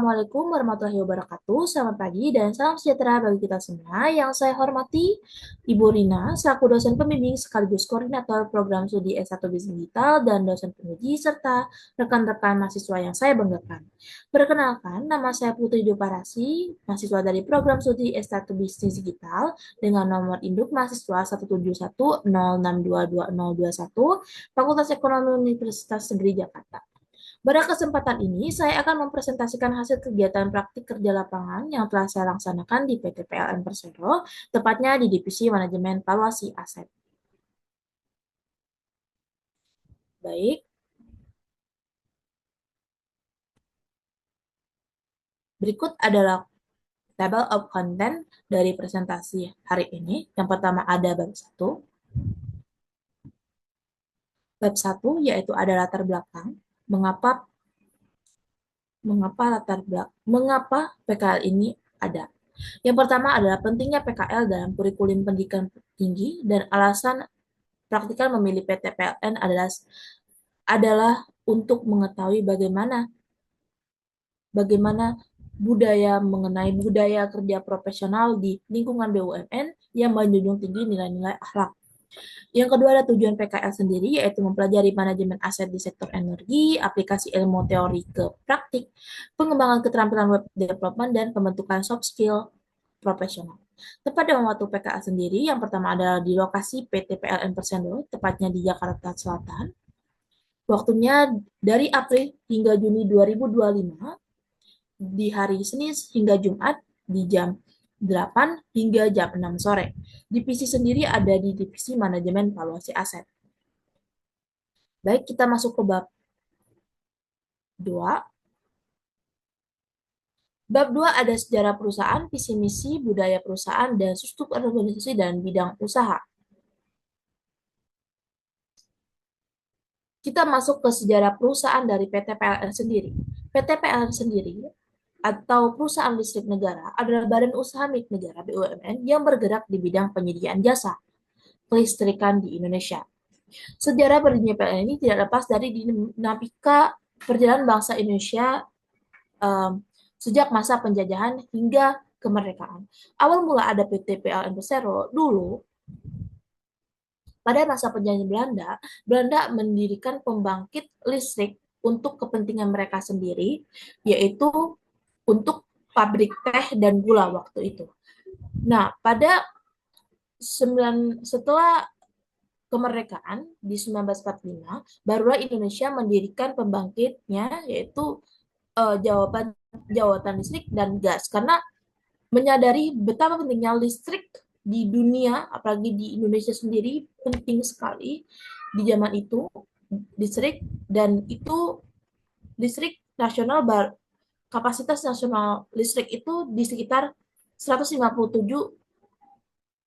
Assalamualaikum warahmatullahi wabarakatuh. Selamat pagi dan salam sejahtera bagi kita semua. Yang saya hormati Ibu Rina, selaku dosen pembimbing sekaligus koordinator program studi S1 Bisnis Digital dan dosen penguji serta rekan-rekan mahasiswa yang saya banggakan. Perkenalkan, nama saya Putri Duparasi, mahasiswa dari program studi S1 Bisnis Digital dengan nomor induk mahasiswa 17106222021 Fakultas Ekonomi Universitas Negeri Jakarta. Pada kesempatan ini, saya akan mempresentasikan hasil kegiatan praktik kerja lapangan yang telah saya laksanakan di PT PLN Persero, tepatnya di Divisi Manajemen Valuasi Aset. Baik, berikut adalah table of content dari presentasi hari ini. Yang pertama ada bab 1. Bab 1 yaitu ada latar belakang, mengapa mengapa PKL ini ada. Yang pertama adalah pentingnya PKL dalam kurikulum pendidikan tinggi dan alasan praktikal memilih PT PLN adalah untuk mengetahui bagaimana budaya mengenai budaya kerja profesional di lingkungan BUMN yang menjunjung tinggi nilai-nilai akhlak. Yang kedua ada tujuan PKL sendiri, yaitu mempelajari manajemen aset di sektor energi, aplikasi ilmu teori ke praktik, pengembangan keterampilan web development, dan pembentukan soft skill profesional. Tepat dengan waktu PKL sendiri, yang pertama adalah di lokasi PT PLN Persero, tepatnya di Jakarta Selatan. Waktunya dari April hingga Juni 2025, di hari Senin hingga Jumat di jam 8 hingga jam 6 sore. Divisi sendiri ada di Divisi Manajemen Valuasi Aset. Baik, kita masuk ke bab 2. Bab 2 ada sejarah perusahaan, visi misi, budaya perusahaan, dan struktur organisasi dan bidang usaha. Kita masuk ke sejarah perusahaan dari PT PLN sendiri. PT PLN sendiri atau perusahaan listrik negara adalah badan usaha milik negara BUMN yang bergerak di bidang penyediaan jasa kelistrikan di Indonesia. Sejarah berdirinya PLN ini tidak lepas dari dinamika perjalanan bangsa Indonesia sejak masa penjajahan hingga kemerdekaan. Awal mula ada PT PLN Persero dulu. Pada masa penjajahan Belanda, Belanda mendirikan pembangkit listrik untuk kepentingan mereka sendiri, yaitu untuk pabrik teh dan gula waktu itu. Nah, setelah kemerdekaan di 1945, barulah Indonesia mendirikan pembangkitnya, yaitu jawatan listrik dan gas, karena menyadari betapa pentingnya listrik di dunia, apalagi di Indonesia sendiri, penting sekali di zaman itu listrik, dan itu listrik nasional kapasitas nasional listrik itu di sekitar 157,5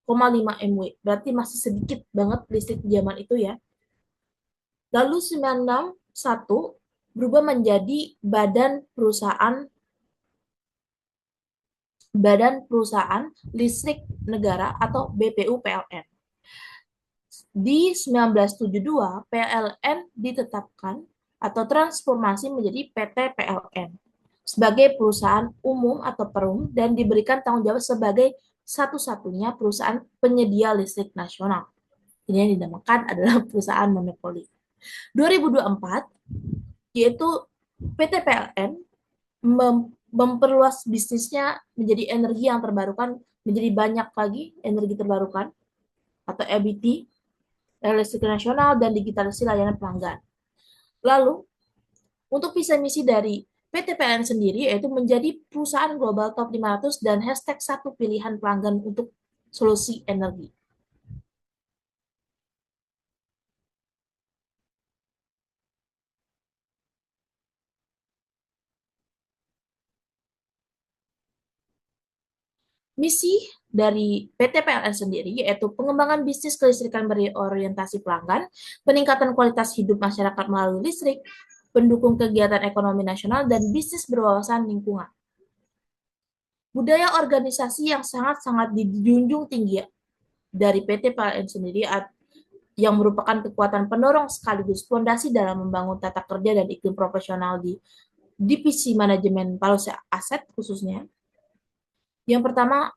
MW. Berarti masih sedikit banget listrik di zaman itu ya. Lalu 961 berubah menjadi Badan Perusahaan Listrik Negara atau BPU PLN. Di 1972, PLN ditetapkan atau transformasi menjadi PT PLN sebagai perusahaan umum atau perum dan diberikan tanggung jawab sebagai satu-satunya perusahaan penyedia listrik nasional. Ini yang dinamakan adalah perusahaan monopoli. 2024, yaitu PT PLN memperluas bisnisnya menjadi energi yang terbarukan, menjadi banyak lagi energi terbarukan atau EBT, listrik nasional, dan digitalisasi layanan pelanggan. Lalu, untuk visi misi dari PT PLN sendiri yaitu menjadi perusahaan global top 500 dan hashtag satu pilihan pelanggan untuk solusi energi. Misi dari PT PLN sendiri yaitu pengembangan bisnis kelistrikan berorientasi pelanggan, peningkatan kualitas hidup masyarakat melalui listrik, pendukung kegiatan ekonomi nasional, dan bisnis berwawasan lingkungan. Budaya organisasi yang sangat-sangat dijunjung tinggi dari PT PLN sendiri yang merupakan kekuatan pendorong sekaligus fondasi dalam membangun tata kerja dan iklim profesional di divisi manajemen valuasi aset khususnya. Yang pertama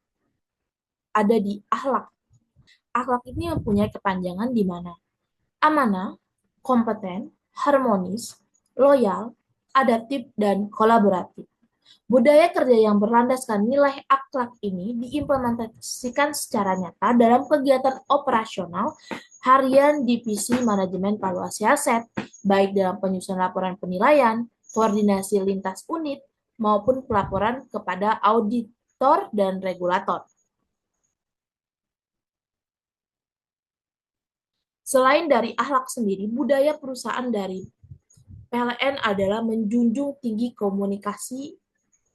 ada di akhlak. Akhlak ini mempunyai kepanjangan di mana amanah, kompeten, harmonis, loyal, adaptif, dan kolaboratif. Budaya kerja yang berlandaskan nilai akhlak ini diimplementasikan secara nyata dalam kegiatan operasional harian divisi manajemen valuasi aset, baik dalam penyusunan laporan penilaian, koordinasi lintas unit, maupun pelaporan kepada auditor dan regulator. Selain dari akhlak sendiri, budaya perusahaan dari PLN adalah menjunjung tinggi komunikasi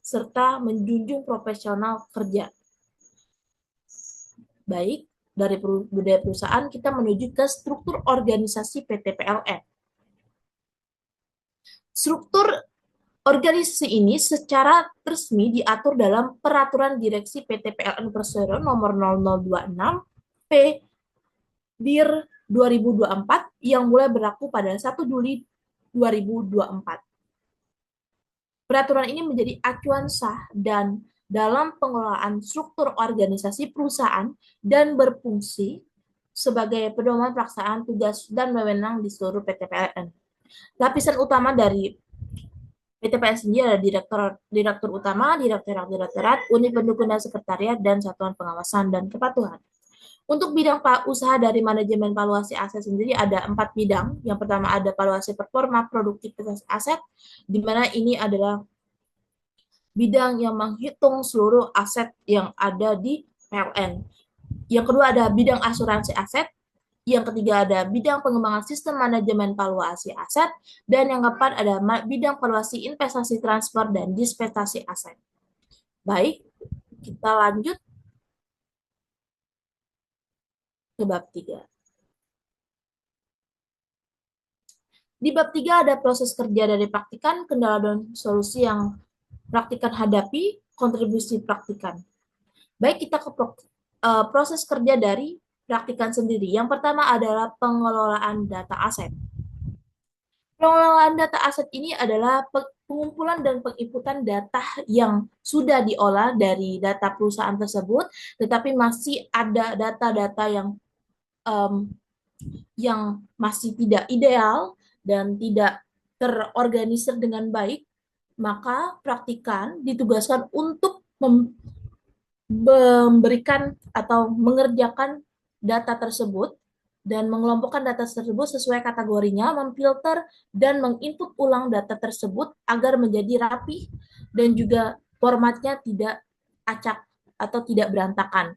serta menjunjung profesional kerja. Baik, dari budaya perusahaan kita menuju ke struktur organisasi PT PLN. Struktur organisasi ini secara resmi diatur dalam Peraturan Direksi PT PLN Persero nomor 0026 P dir 2024 yang mulai berlaku pada 1 Juli 2024. Peraturan ini menjadi acuan sah dan dalam pengelolaan struktur organisasi perusahaan dan berfungsi sebagai pedoman pelaksanaan tugas dan wewenang di seluruh PT PLN. Lapisan utama dari PT PLN sendiri ada direktur utama, direktorat, unit pendukung dan sekretariat, dan satuan pengawasan dan kepatuhan. Untuk bidang usaha dari manajemen valuasi aset sendiri ada 4 bidang. Yang pertama ada valuasi performa produktivitas aset, di mana ini adalah bidang yang menghitung seluruh aset yang ada di PLN. Yang kedua ada bidang asuransi aset, yang ketiga ada bidang pengembangan sistem manajemen valuasi aset, dan yang keempat ada bidang valuasi investasi transfer dan dispensasi aset. Baik, kita lanjut ke bab 3. Di bab 3 ada proses kerja dari praktikan, kendala dan solusi yang praktikan hadapi, kontribusi praktikan. Baik, kita ke proses kerja dari praktikan sendiri. Yang pertama adalah pengelolaan data aset. Pengelolaan data aset ini adalah pengumpulan dan penginputan data yang sudah diolah dari data perusahaan tersebut, tetapi masih ada data-data yang masih tidak ideal dan tidak terorganisir dengan baik, maka praktikan ditugaskan untuk memberikan atau mengerjakan data tersebut dan mengelompokkan data tersebut sesuai kategorinya, memfilter dan menginput ulang data tersebut agar menjadi rapi dan juga formatnya tidak acak atau tidak berantakan.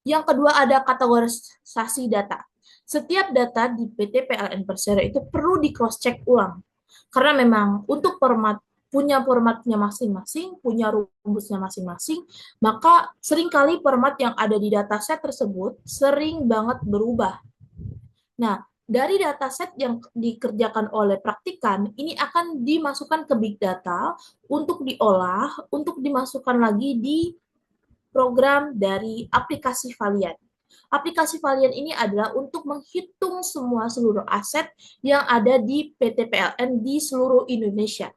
Yang kedua ada kategorisasi data. Setiap data di PT PLN Persero itu perlu di cross check ulang. Karena memang untuk punya formatnya masing-masing, punya rumusnya masing-masing, maka seringkali format yang ada di dataset tersebut sering banget berubah. Nah, dari dataset yang dikerjakan oleh praktikan, ini akan dimasukkan ke big data untuk diolah, untuk dimasukkan lagi di program dari aplikasi Valian. Aplikasi Valian ini adalah untuk menghitung semua seluruh aset yang ada di PT PLN di seluruh Indonesia.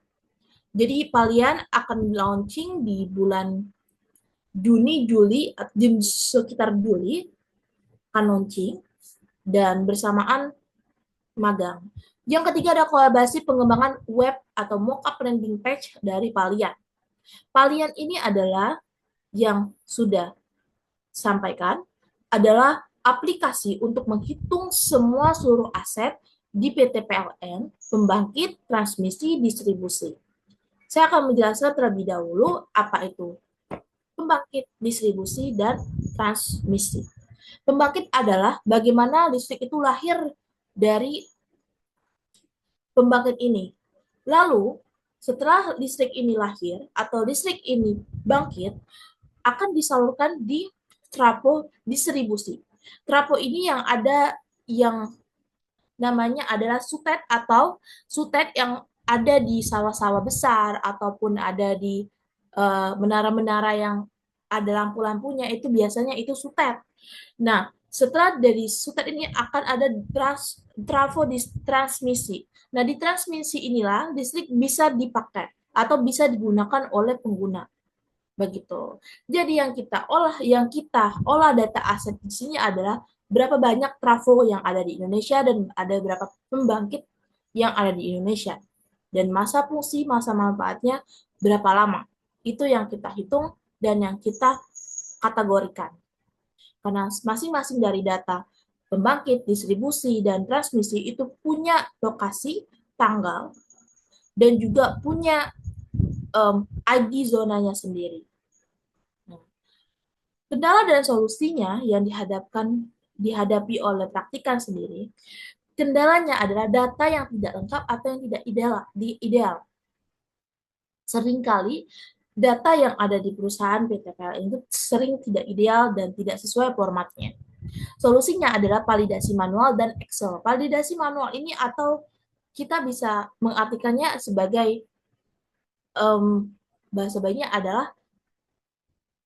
Jadi Valian akan launching di bulan Juni, Juli, di sekitar Juli akan launching dan bersamaan magang. Yang ketiga ada kolaborasi pengembangan web atau mockup landing page dari Valian. Valian ini adalah yang sudah sampaikan adalah aplikasi untuk menghitung semua seluruh aset di PT PLN, pembangkit, transmisi, distribusi. Saya akan menjelaskan terlebih dahulu apa itu pembangkit, distribusi, dan transmisi. Pembangkit adalah bagaimana listrik itu lahir dari pembangkit ini. Lalu, setelah listrik ini lahir atau listrik ini bangkit, akan disalurkan di trafo distribusi. Trafo ini yang ada yang namanya adalah sutet atau sutet yang ada di sawah-sawah besar ataupun ada di menara-menara yang ada lampu-lampunya itu biasanya itu sutet. Nah, setelah dari sutet ini akan ada transmisi. Nah, di transmisi inilah listrik bisa dipakai atau bisa digunakan oleh pengguna. Begitu. Jadi yang kita olah data aset di sini adalah berapa banyak trafo yang ada di Indonesia dan ada berapa pembangkit yang ada di Indonesia. Dan masa fungsi, masa manfaatnya berapa lama. Itu yang kita hitung dan yang kita kategorikan. Karena masing-masing dari data pembangkit, distribusi, dan transmisi itu punya lokasi, tanggal, dan juga punya ID zonanya sendiri. Nah, kendala dan solusinya yang dihadapi oleh praktikan sendiri, kendalanya adalah data yang tidak lengkap atau yang tidak ideal. Seringkali data yang ada di perusahaan PT PLN itu sering tidak ideal dan tidak sesuai formatnya. Solusinya adalah validasi manual dan Excel. Validasi manual ini atau kita bisa mengartikannya sebagai bahasa baiknya adalah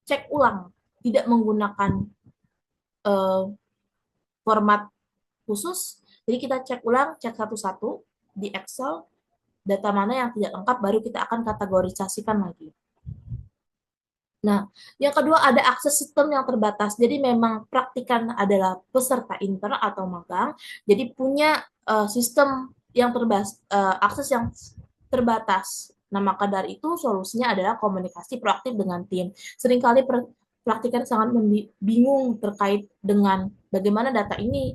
cek ulang, tidak menggunakan uh, format khusus. Jadi kita cek ulang, cek satu-satu di Excel, data mana yang tidak lengkap, baru kita akan kategorisasikan lagi. Nah, yang kedua ada akses sistem yang terbatas. Jadi memang praktikan adalah peserta intern atau magang, jadi punya sistem yang akses yang terbatas. Nah, maka dari itu solusinya adalah komunikasi proaktif dengan tim. Seringkali praktikan sangat bingung terkait dengan bagaimana data ini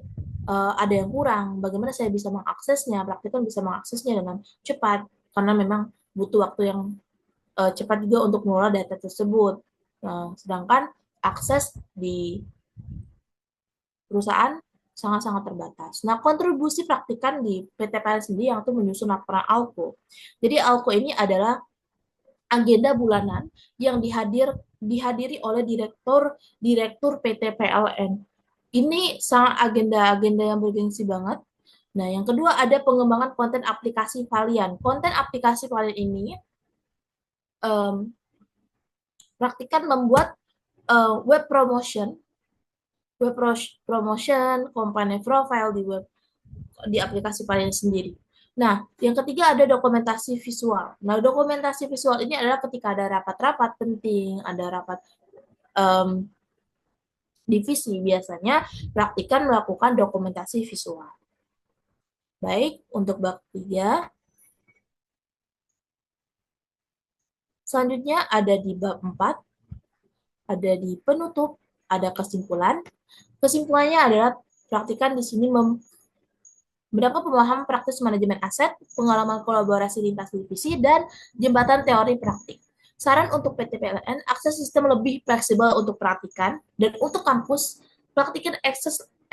ada yang kurang, bagaimana saya bisa mengaksesnya, praktikan bisa mengaksesnya dengan cepat, karena memang butuh waktu yang cepat juga untuk mengelola data tersebut. Sedangkan akses di perusahaan sangat-sangat terbatas. Nah, kontribusi praktikan di PT PLN sendiri yang itu menyusun laporan ALKO. Jadi ALKO ini adalah agenda bulanan yang dihadiri oleh direktur PT PLN. Ini sangat agenda-agenda yang bergengsi banget. Nah, yang kedua ada pengembangan konten aplikasi Valian. Konten aplikasi Valian ini praktikan membuat web promotion, company profile di aplikasi Valian sendiri. Nah, yang ketiga ada dokumentasi visual. Nah, dokumentasi visual ini adalah ketika ada rapat-rapat penting, ada rapat um, divisi, biasanya praktikan melakukan dokumentasi visual. Baik, untuk bab 3. Selanjutnya ada di bab 4, ada di penutup, ada kesimpulan. Kesimpulannya adalah praktikan di sini mendapat pemahaman praktis manajemen aset, pengalaman kolaborasi lintas divisi, dan jembatan teori praktik. Saran untuk PT PLN, akses sistem lebih fleksibel untuk praktikan, dan untuk kampus, praktikan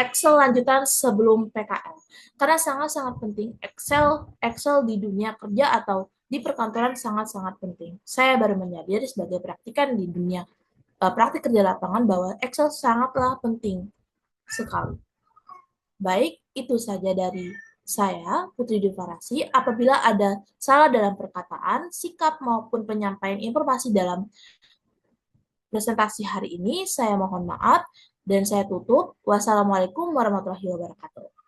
Excel lanjutan sebelum PKL. Karena sangat-sangat penting, Excel di dunia kerja atau di perkantoran sangat-sangat penting. Saya baru menyadari sebagai praktikan di dunia praktik kerja lapangan bahwa Excel sangatlah penting sekali. Baik, itu saja dari saya, Putri Devarasi. Apabila ada salah dalam perkataan, sikap maupun penyampaian informasi dalam presentasi hari ini, saya mohon maaf dan saya tutup. Wassalamualaikum warahmatullahi wabarakatuh.